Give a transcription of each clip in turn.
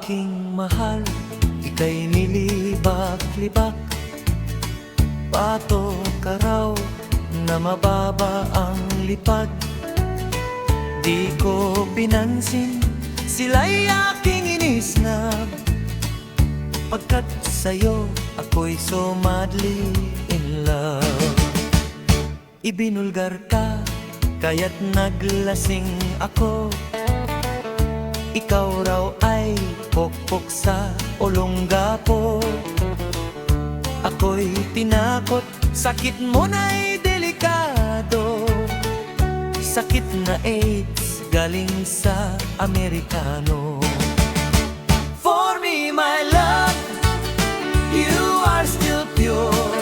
aking mahal, ika'y nilibak-libak. Pato ka raw na mababa ang lipad. Di ko pinansin, sila'y aking inisnab. Pagkat sa'yo, ako'y so madly in love. Ibinulgar ka, kaya't naglasing ako. Ikaw raw ay pokpok sa Olongapo. Ako'y tinakot, sakit mo na'y delikado. Sakit na AIDS galing sa Amerikano. For me, my love, you are still pure.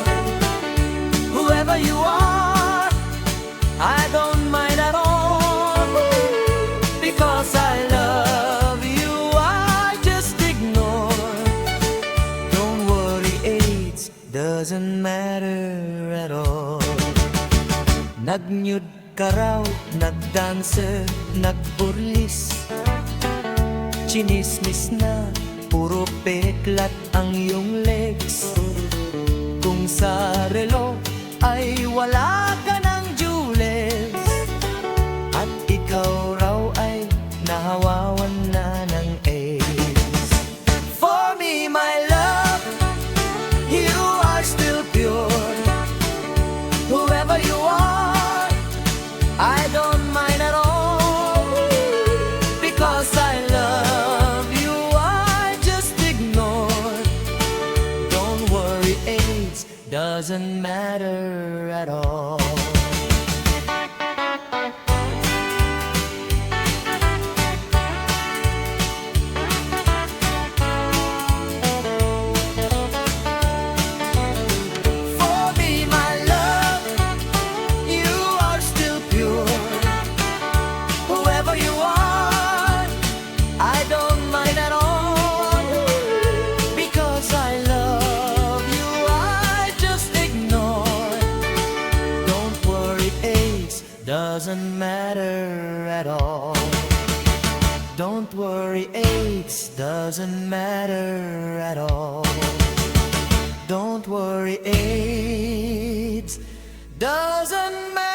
Whoever you are, I don't mind at all. Because I love you, I just ignore. Don't worry, AIDS doesn't matter at all. Nag-nude ka raw, nag-dancer, nag-burlis. Chinismis na, puro peklat ang iyong legs. Kung sa relo ay wala ka ng jewels, at ikaw raw ay nahawawan na ng AIDS. For me, my love, you are still pure. Whoever you are, I don't mind at all. Because I love you, I just ignore. Don't worry, AIDS doesn't matter at all. For me, my love, you are still pure. Whoever you are, I don't mind at all. Because I love you, I just ignore. Don't worry, AIDS doesn't matter at all. Don't worry, AIDS doesn't matter at all. Don't worry, AIDS doesn't matter.